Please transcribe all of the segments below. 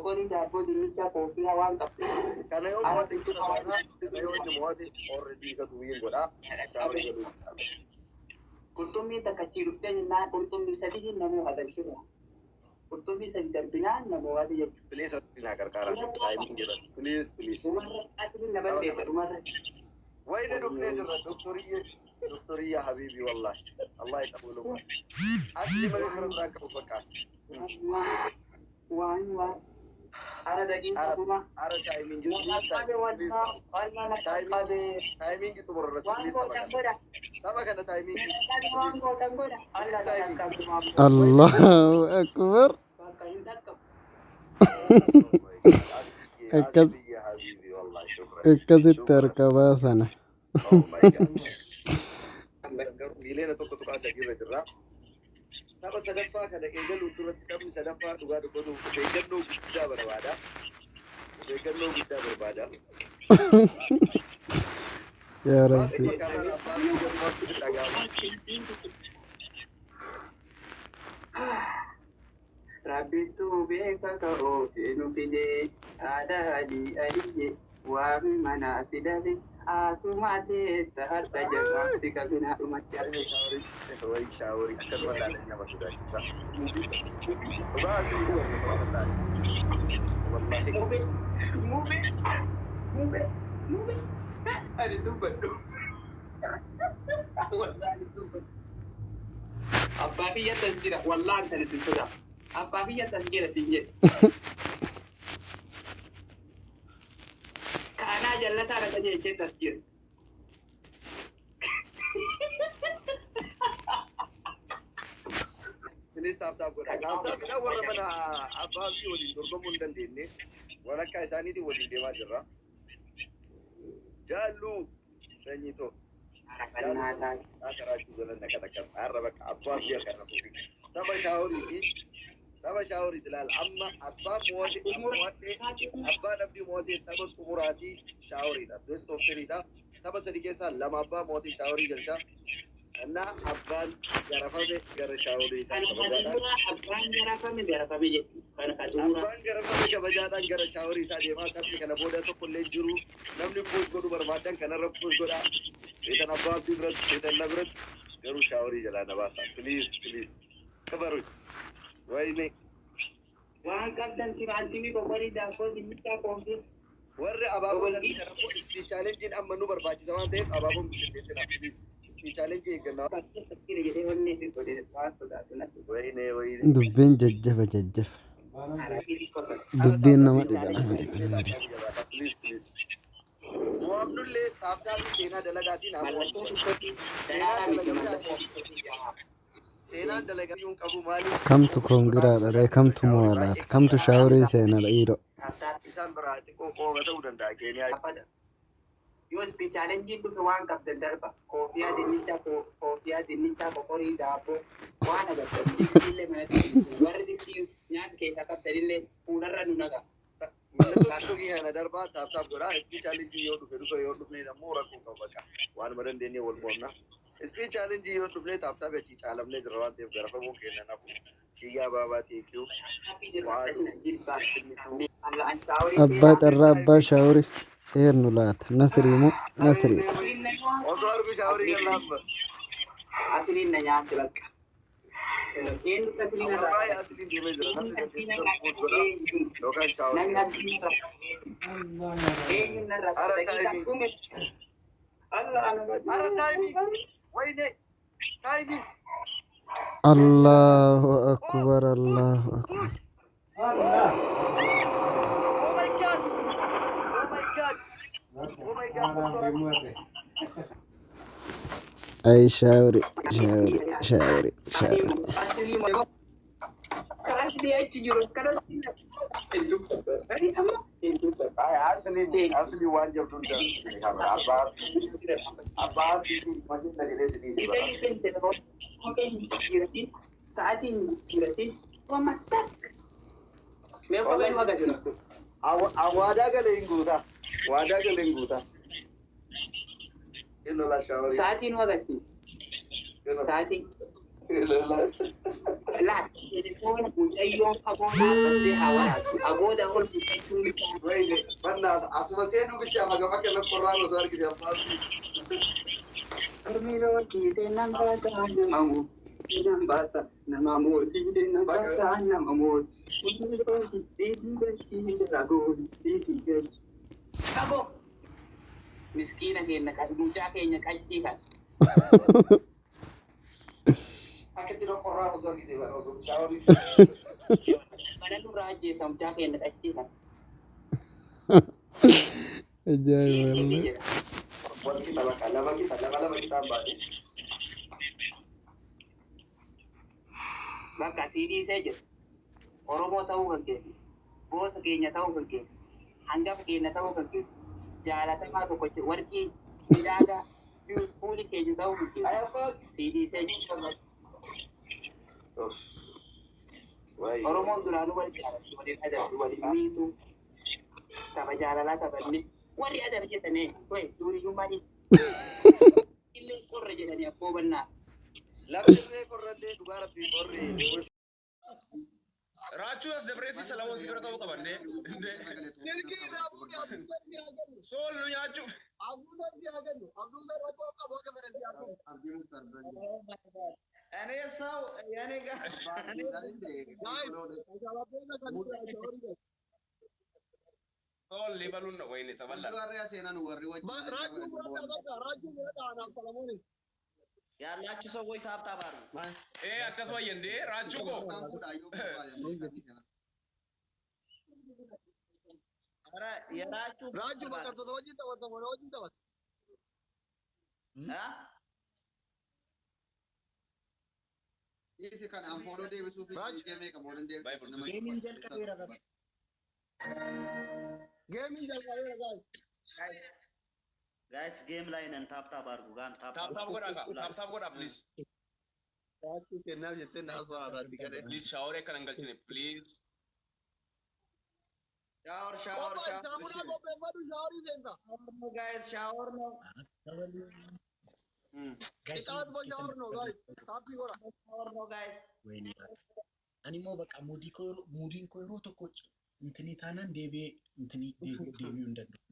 Pokoknya dapur ini cak kopi awam tapi. Karena yang buat itu namanya, karena yang buat already satu yang goda, sahabat itu. Kurtumi tak kecil dan na kurtumi sedih namu ada juga. Kurtumi sedih dan namu ada juga. Please nak karkara, timing jelas. Please. Rumah asli nabar deh rumah. وين دكتور دكتورية حبيبي والله الله يطول عمرك أسلم اللي خرب راكب بكار وان أنا دقيقة أنا تايمين جبت تايمين جبت مرة بليز تبغى كنا تايمين الله أكبر يا حبيبي والله شكرا كذب تركبها سنة ميلينا توكو تقاسا جيبه جرا تابا سدفا كده ايجلو درت تام سدفا دوغا دغدو بيجنو غدا بربادا بيجنو غدا بربادا يا ربي Rabi tu beka kau inu pide ada adi wa mana sidali asumate tahar tajaga tikabina umatya شاوري أكثر ولا لنا مسؤولية صح بس والله move ada tu betul والله tu apa dia tasgira wallahi tan sisuda apa dia tasgira tinje kana jallata da kaje ce tasgir ini stop gua gam kita warna mana apa sih wali durgo mundan denne wala kai sani di wali de majra jalu sanyito akara juga nak kata arabak abba biar karena tuh taba shawari dilal amma abba muwati abba nabdi muwati taba tumurati shawari da best of three da taba sadike sa lama abba muwati shawari jalcha anna abban garafame gara shawari sa abban garafame kabajadan gara shawari sa de ma tafi kana boda to kulle jiru namni push godu barbadan kana rab push goda idan abba bibrat idan nabrat garu shawari jala nabasa please kabaru wayne wa kabdan tibantimi ko bari da ko dimita ko warre ababo da kana ko speech challenge amma nu barbaci zaman dai ababon bitin sai na please speech challenge ganna wayne دبين ججف دبين نما please muamnulle tabda sena dalagati na sena dalagati yung kabu mali كم تكونغرا رأي كم تموالات كم تشاوري سنة الإيرو isan berarti kok kata udah ndak kene yo speech challenge itu sewan kapten darba kofia dinita ko kori da po wana ga dille mena wardi ki nyan ke saka terille pudara nunaga langsung ya darba tap dora speech challenge yo du yo ne da mora ko baka wan madan deni wal monna speech challenge yo du ne tap ya ci alam ne jarawa te garfa mo kenan na ki ya baba te kiyo أبا ترى أبا شاوري إير نولات نسري مو نسري وصار بشاوري كلام asli na nya tilak en asli na والله اصلي دي مجرى لو كان شاوري nan asli na en na أرى تايمين Allah ana أرى تايمين وين تايمين الله أكبر الله أكبر Oh my god أي شاوري asli mo asli ay juro kada itu ari amma itu اصلي واجب تنجا ابا في مجد نجلس دي saatin kiratin wamatak me ko gan maga juro awada galenguta ino la shawari saatin wagasis saatin la telefoona mucayyoon fagoo dhaabbattee haa waraabdu. Agooda ol mucayyuun isaa. Wayne bannaata asuma seenuu bicha magafaka lakkorraa osoo argite abbaan. Ormiloo kiitee nan baasa nama mootii nan baasa nama mootii nan baasa nama mootii. Ormiloo kiitee galchii ragoon biitii galchi. Fagoo. Miskiina keenya mucaa keenya qalchiifan. Akkatti lakkorraa osoo argite bara osoo shaaworii. Mana nurraa ajjeesa mucaa keenya qalchiifan. Ajaa'iba! Wal kita bakka lama kita baate. Bakka siidhiisee jiru. Oromoo ta'uu kan keenya. Gosa keenya ta'uu kan keenya. Hangafa keenya ta'uu kan keenya. Jaalatamaa tokko warqii midhaagaa fuuli keenya ta'uu kan keenya. Siidhiisee jiru. Oromoon duraanuu wal jaalatu, waliin adabdu, waliin miitu. Tapha jaalalaa taphanne. Warri adaba jedhanii wayi duuriyyummaa dhiisa. Illee qorra jedhanii akkoo bannaa. Laftirree qorrallee dhugaa rabbii qorree. Raachuus dabreessi salamoon si bira ta'uu qaban dee. Sool nu nyaachuuf. Ani saw yani Sool libaluun na wayne taballa. ያላችሁ ሰዎች ታብታባሩ Akkasuma yendee raachuu koo. ኧረ የራችሁ Raaju bakka toto wajjin taphatamu na wajjin taphata. Iti kan amfooloo deebisuuf geemee qabu deebisu. Geemiin jalqabeera qaba. Geemiin jalqabeera gaayis. ጋይስ ጌም ላይ ነን ታብታብ አድርጉ ጋም Taaptaap godhaa please. Raajuu kennaaf jettee na asfaaraa gadee. Please shaaworii akka nan galchine please. ሻወር ሻወር ሻወር Shaamuraa qopheeffadhu shaaworii seenta. ጋይስ ሻወር ነው Ixaat bo shaawor no gaayis. Taappii godha. ሻወር ነው ጋይስ Wayne ani immoo bakka mudiin koo yeroo tokko intini taanaan deebi'ee intini deebi'uu hin danda'u.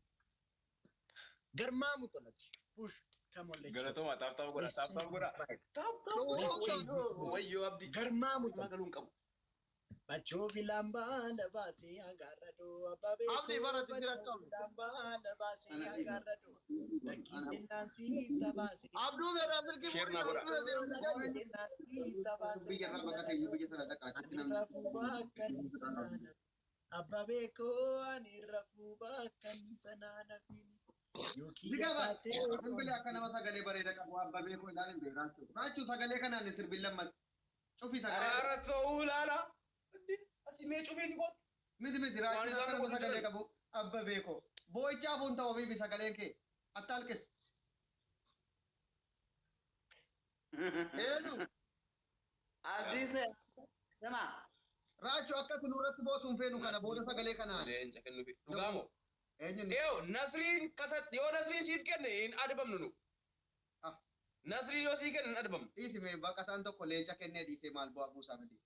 Garmaamu tolati. Push. Come on, let's go. Galatoomaa taaptaap godhaa. Let's change this vibe. Wayyoo abdii. Garmaamu tolati. Magaluun qabu. Bachoo filambaa labaasee agarradoo abbabee Abdii baratti jira qabu. filambaa labaasee agarradoo lakkiin jennaansii tabaasee Abduu seeraan dirqii Sheer naa godha. lakkiin jennaansii tabaasee Biyya irraa bakka ta'e biyya sana dhaqaatti ani rafuu bakkan sanaana abbabee koo ani rafuu bakkan sanaana yookiin yaatee Bilbilee akka nama sagalee bareeda qabu abbabee koo ilaalin beeku. Raachuu sagalee kanaan sirbiin lammat. Cufii sagalee. Ara ta'uu laala. Ati mee cufeeti koo. Miti raachuu akka nama sagalee qabu abbabee koo. Boo'ichaa fuun ta'uu fi sagaleen kee akka halkes. Eenyu? አዲስ ስማ Raachuu akka nuurratti bootuun feenu kana booda sagalee kanaan. Leenca kennuufi. Dhugaamoo. Eenyuun Yoo Nasriin kasatti yoo Nasriin siif kenne hin adabamnu nu. Nasriin yoo siif kenne hin adabamnu. dhiisime baqataan tokko leenca kennee dhiisee maal bu'aa buusaa miti.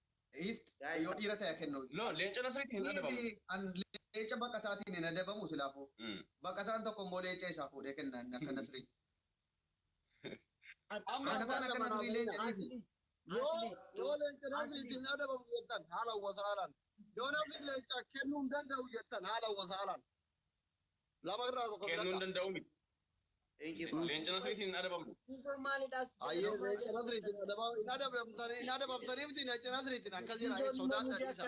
Yoo dhiira ta'e kennu. No, leenca Nasriitiin hin adabamnu. Leenca baqataatiin hin adabamu silaafuu. Baqataan tokko immoo leenca isaa fuudhee kenna akka Nasrii. Baqataan akka Nasrii leenca dhiisi. Yoo leenca naasiriitiin adabamu jettan haala wasaalaan. Yoo namni leenca kennuu hin danda'u jettan haala wasaalaan. Lama irraa tokko Kennuu hin filadha. danda'u miti. Leenca Nasriitiin hin adabamnu. Siisoo maalidhaas? Ayyee leenca naasiriitiin hin adabamtanii miti leenca naasiriitiin akkas jira sodaatan isa.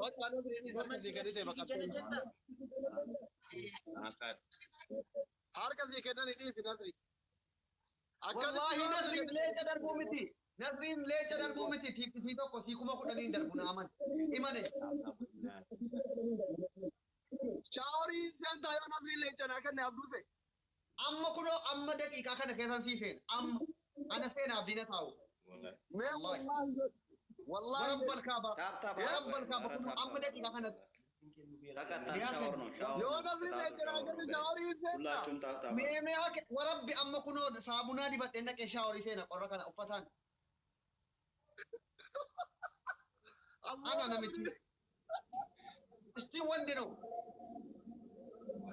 Bakka naasiriin isa akkasii gadi ta'e baqattee. Harka sii kennanii dhiisi naasiriin. Wallaahi Nasriin leenca darbuu miti. Nasriin leenca darbuu miti. Tiiftii tokko siikuma kudhaniin darbu na aman. Imane. Shaaworii seentaa yoo naasiriin leenca naa kenne abduuse. Amma kunoo amma daqiiqaa kana keessan sii seena. Amma ana seenaaf diina taa'u. Mee wallaahi Warabbal kaaba. ታብታብ Warabbal kaaba kunoo amma daqiiqaa kana. ተቀጣል ሻወር ነው ሻወር yoo naasiriin leenca naa kenne shaaworii seentaa. ሁላችሁም ታብታብ Mee hake warabbi amma kunoo saabunaa dibadhee naqee shaaworii seena qorra kana uffataan. Ana namichi. Isti wandi no.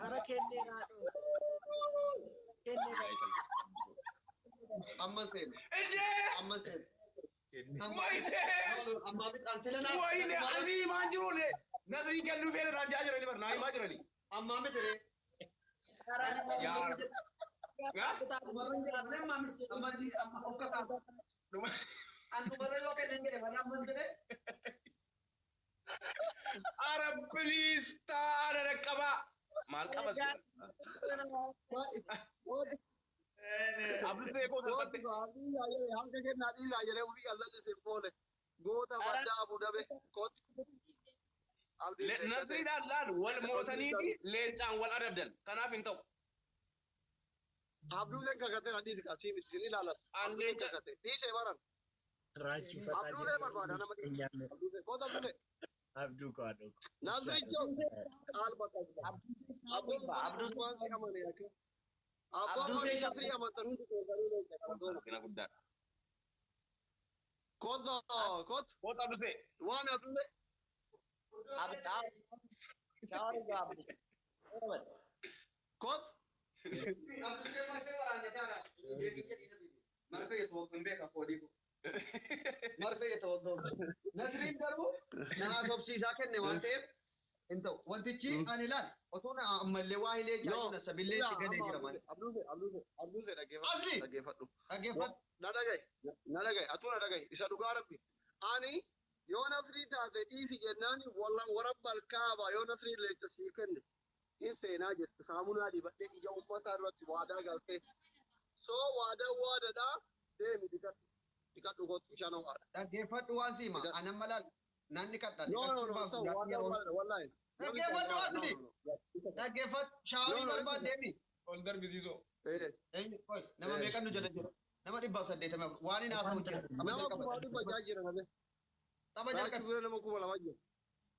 Ara kenne raadho. Kenne bari. Amma sen. Ejje! Amma sen. Wayne! Amma bitan selena. Wayne asii maan jiruule. Nasrii galuu feene raajaa jiranii bar naa himaa jiranii. Amma mitere. Yaa. Gaa? Ara please taara dhaqqabaa. Maal qabas? Abdul Beekoo salphatte. Hanga kennaa dhiisaa jedhee uffii qal'alli sin foole. Goota baddaa Abu Dhabe. Nasriidhaan laal wal mootanii fi leencaan wal adabdan. Kanaaf hin ta'u. Abduuleen kakatee na dhiisi qasii miti sin ilaalatu. Abduuleen kakatee dhiisee baran. Raachuu fataa Abduulee barbaada nama dhiisi. Abduulee goota Abduulee. Abduu kaadho. Nasrichoo qaal bakka. Abduun waan si amane akka. Abbaan waan Nasrii amantan hundi keessanii leenca. Kina guddaadha. Koota koota Koota Abdusee. waan Abduulee. Koota. Marfee ta'uu Nasriin garuu naa sobsiisaa kenne waan ta'eef hin ta'u. Wantichi ani laal otoo na ammallee waa hilee jaalatuna sabillee si galee jira malee. Abduusee Asli! dhaggeeffadhu. Dhaggeeffadhu. Na dhagaye atuu na dhagaye isa dhugaa rabbi ani yoo Nasrii taate dhiisi jennaani warra balkaaba yoo Nasrii leenca sii kenne hin seenaa jette saamunaa dibadhee ija uummataa duratti waadaa galtee soo waadaadhaa deemi dhiqadhu gootu bishaan ho'aadha. Dhaggeeffadhu waan siima anan malaal nan dhiqadha. Wallaahi. Dhaggeeffadhu asli. Dhaggeeffadhu shaaworii barbaaddeemi. Ol darbisiisoo. Nama meeqan nu jala jira. Nama 180 waan hin haasa'u jira. Nama kuma dhibba jaa jira malee. Tapha Raachuu jalqabe. bira nama kuma lama jira.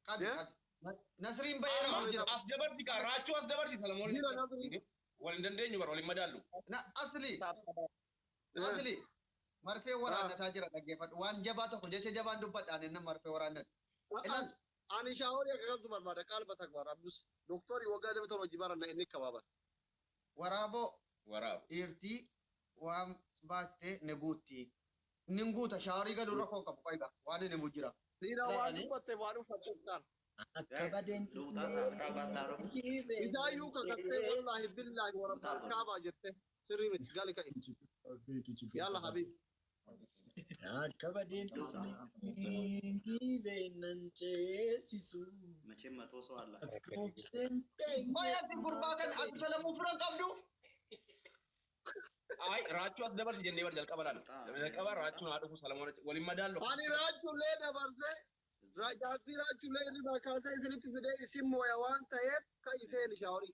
Qabi qabi. Nasriin baay'ee nama jira. As dabarsi kaa raachuu as dabarsi Salamoon. Jira Nasrii. Wal hin dandeenyu bara wal hin madaallu. Asli. Asli. Marfee waraannataa jira dhaggeeffadhu. Waan jabaa tokko jecha jabaan dubbadhaan inni marfee waraannatu. Ilaal. Ani shaaworii akka galtu barbaada qalba takbar abdus. Doktori waggaa nama hojii baranna inni kabaaban. Waraaboo Waraab. dhiirtii waan baattee ni guutti. Ni guuta shaaworii galuu rakkoo qabu qoyga waan inni mu jira. Dhiira waan dubbatte waan uffatte isaan. Akka badeen dhufnee. Isaayyuu kakattee wallaahi billaahi warra balkaabaa jette sirrii miti gali ka'i. Yalla habibi. Akka badeen dhufnee giibeennan ceesisu. መቼም መቶ ሰው አለ። Koobseen teenyee. Baay'aatti gurbaa kan akka salamuu firan qabdu. Ay raachuu as dabarsi jennee bar jalqaba laal. Jalqaba raachuun haa dhufu Salamoon wal hin madaallu. Ani raachuullee dabarsee jaartii raachuullee irraa kaasee isinitti fidee isin mooya waan ta'eef ka'i ta'een shaaworii.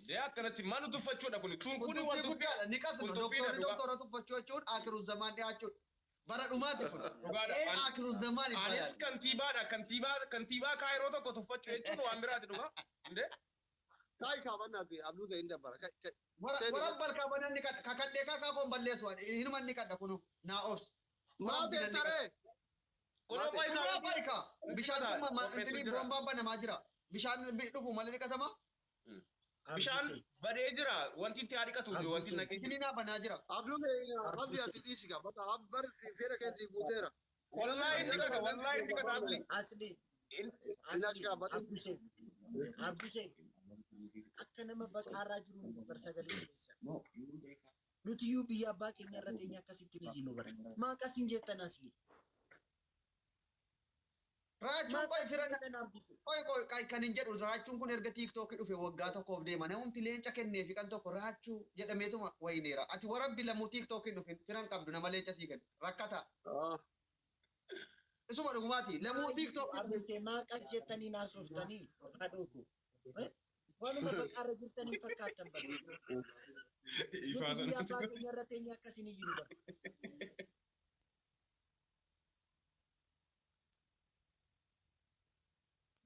Dee akkanatti maal tuffachuudha kun? Tun kun wal Kuntuffii guddaadha. Ni qabdu doktora tuffachuu jechuun akiru zamaan dhiyaachuudha. Bara dhumaati kun. Dhugaadha. Akiru zamaan Anis ifaadha. kantiibaadha. Kantiibaa kaayiroo tokko tuffachuu jechuun waan biraati dhuga. Indee? Kaayi kaabannaati abduu ta'e hin dabbara. Warra balkaa banan ni kadha. Kakadhee kakaa koon balleessu. Inuma ni kadha kunu. Naa obs. Maa ta'e taree. Kunoo Kunoo baay'ika. Bishaan Qopheessu kuma intini jira. boombaan banamaa jira. Bishaan dhufu malee ni qatama. bishaan badee jira. Wanti itti haadhiqatu wanti naqee Isini naa banaa jira. Abduu ta'e abdii ati dhiisi qaba. Abbar seera keetii guuteera. Wallahi inni qaba. Wallahi inni qaba. Asli. Inaach qaabate. Abdusee. Akka nama baqaarraa jiru nuti barsagalee keessa. Nuti iyyuu biyya abbaa keenya irra teenya akkasitti ni jiru bara. Maa akkasiin jettan asli. Raachuun qoy fira jettan abdusee. qoy kan hin jedhu raachuun kun erga tiiktookii dhufe waggaa tokkoof deema namumti leenca kennee fi kan tokko raachuu jedhameetuma wayineera. Ati warabbi lamuu tiiktookiin dhufe firan qabdu nama leenca sii kennu rakkata. Isuma dhugumaati lamuu tiiktookii Abdusee maa akkas jettanii naasoftanii haadhooku. Waanuma baqaarra jirtanii fakkaatan bara. Nuti biyya abbaa keenya irra teenya akkasiin ni jiru bara.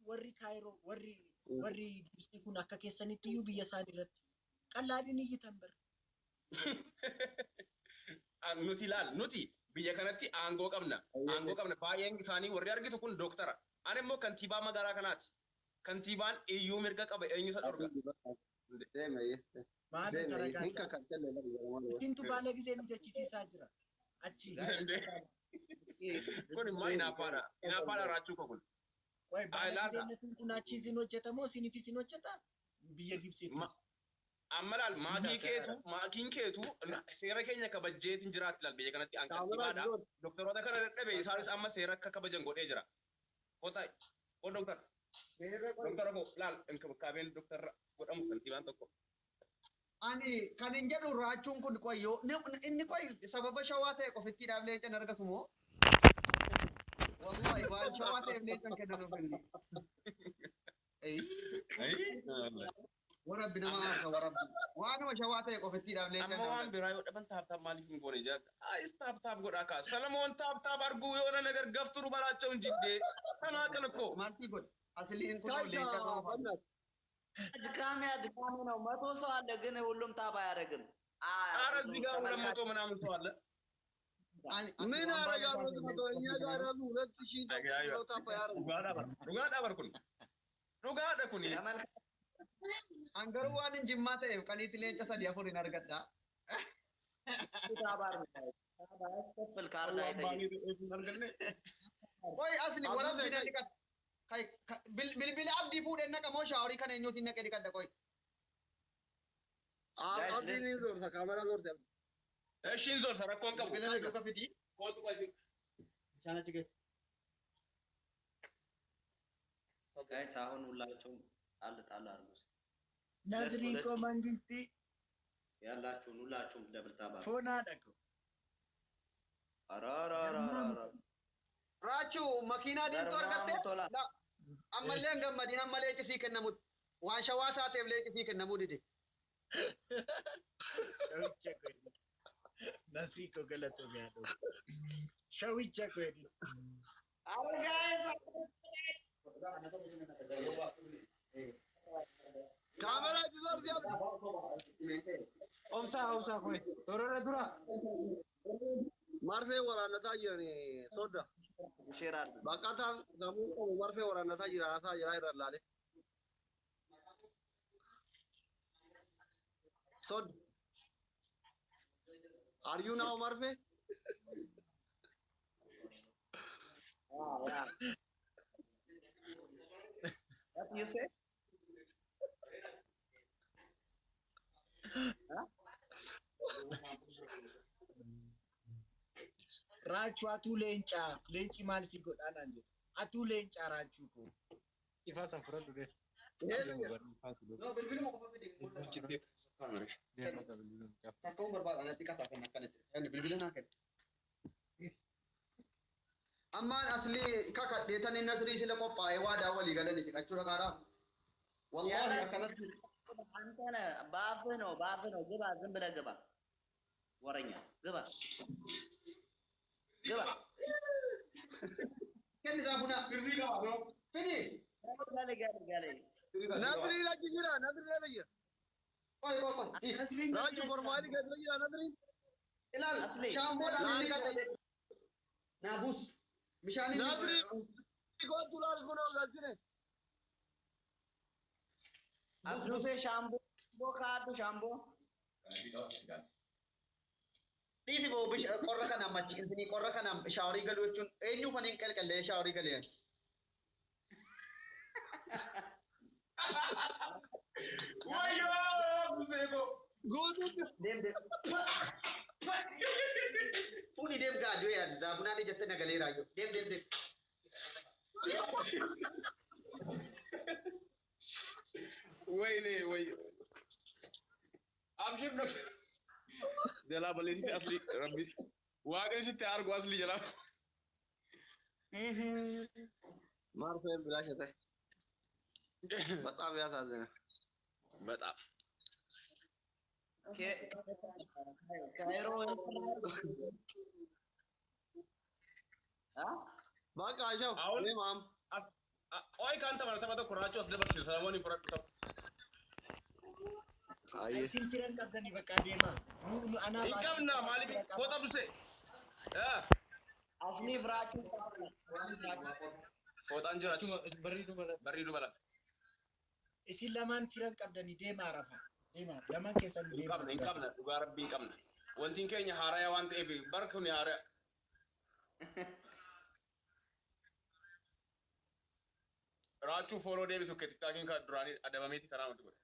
Warri Kaayiroo warri Gibsii kun akka keessanitti iyyuu biyya isaanii irratti qallaadhiin iyyitan bara. nuti laal nuti biyya kanatti aangoo qabna baay'een isaanii warri argitu kun dooktara ani immoo kantiibaa magaalaa kanaati kantiibaan iyyuu mirga qaba eenyu isa dhorga Maali karagaa? Isintu baala gisee nu jechisiisaa jira. Achi. kun immoo inaafaadha raachuu koo kun Qoy baala gisee kun achi isin hojjetamoo isiniif isin hojjeta? Biyya Gibsiitti. amma laal maakiin keetu seera keenya kabajjeetiin jiraatti laal biyya kanatti kantiibaadha doktoroota kana dadhabe isaanis amma seera akka kabajan godhee jira kotai ko doktara ko laal kaabeen doktara godhamu kantiibaan tokko Ani kan hin jedhu raachuun kun qoyyoo inni qoy sababa shawaa ta'e qofitti dhaablee can argatu moo? Wallahi waan shawaa ta'e leencan kennan ofirri. Warabbi nama haasa warabbi. Waanuma shawaa ta'e qofitti dhaablee can. amma waan biraa yoo dhaban taaptaap maaliif hin goone jaa taaptaap godhaa kaa salamoon taaptaap arguu yoo na nagar gafturu balaacha'u hin jiddee kanaa kana koo Maaltii godhe? Asliin kun leencan nama. ድካሜ ነው። 100 ሰው አለ ግን ሁሉም ታባ አያደርግም። ኧረ እዚህ ጋር 200 ምናምን ሰው አለ ምን አረጋሉ? እኛ ጋር ራሱ 2000 ሰው ታባ ያደርጉ dhugaadha kuni Angaruu waan hin jimmaa ta'eef qaniitti leenca sadii afur hin argadha. ታባ ያስከፍል ካርድ አይጠይቅ። Qoy asli warabbi na dhiqat. Bilbila abdii fuudhee naqa moo shaaworii kana eenyuutiin naqee dhiqadha qoy. abdiin hin zoorta kaamera zoorta. Eshiin zoorsa rakkoon qabu Bilbila na dhuga fidii. kootu qasi Bishaan achi ga'e. ጋይስ አሁን ሁላችሁም ጣል ጣል አድርጉ። Nazriiko mangistii ያላችሁን ሁላችሁም ደብል ታባ foonaa dhaqu. አራራራራ Raachuu makiinaa diimtuu argatte? Ammallee hin gammadin ammallee cisii kennamu. Waan shawaa taateef lee cisii kennamuu dide. Shawicha kweli. Nazriiko galatoomee haa ta'u. Shawicha kweli. አሁን ጋይስ ካሜራ zoorta. Obsaa qoy. Torora dura. marfee waraannataa jiranii sodda. ሼር አድርጉ። Baqataan sammuu qabu marfee waraannataa jira haasaa jira irra ilaale. Sodda. Are you now marfee? Yeah. What you say? Raachuu atuu leencaa. Leenci maal si godhaanaan jedhu. Atuu leencaa raachuu koo. No, bilbiluma qofa fidii. Takka barbaada natti qataa akkanatti. Bilbila naa kenna. Ammaan aslii kakadheetan inni asrii sila qophaa'ee waadaa walii galanii dhiqachuudha qaaraa. Wallahi akkanatti. አንተ ነህ በአፍህ ነው ግባ ዝም ብለህ ግባ ወረኛ ግባ Kenni daabuna. Fidii. ጋለ Nadri lagi jira, nadri lagi. Qoy. Raaju formaali gadra jira nadri. Ilaal shaamboodhaan inni kadhate. Naabus. Bishaanii. Nadri ko tulaal kuno galchine. አብዱሴ ሻምቦ ካዱ ሻምቦ Dhiisi boo qorra kana machi intini qorra kana shaaworii galuu jechuun eenyu kan hin qalqallee shaaworii galee. wayyoo buseeko Guutuutti. Deem. Fuuni deem gaaduu yaadda daabunaan ijatte nagalee raayyo. Deem. ወይኔ አብሽር ነው ጀላ በሌሲቲ አስሊ ረቢ ዋገን ሲቲ አርጎ አስሊ ጀላ Marfee bilaashate. በጣም ያሳዝናል። በጣም ካይሮ በቃ ሻው አሁን ማም ቆይ ካንተ ማለት ተባተ ኩራቸው አስደበርሽ ሰለሞን ይፈረጥ አይ Isin tiran qabdanii bakka deemaa. Nu anaa ይቀምና ማሊክ ፎጣ ብሴ Asni firaachuu Fooxaan jiraachuu barrii dubala. Isin lamaan firan qabdanii deemaa rafa. Deemaa lamaan keessan Hin deemaa. qabna dhugaa rabbii hin qabna. Wantiin keenya haaraya waan ta'eef barka kun haaraya. Raachuu fooloo deebisu ke tiktaakiin kan duraanii adabameeti karaa nuti godhe.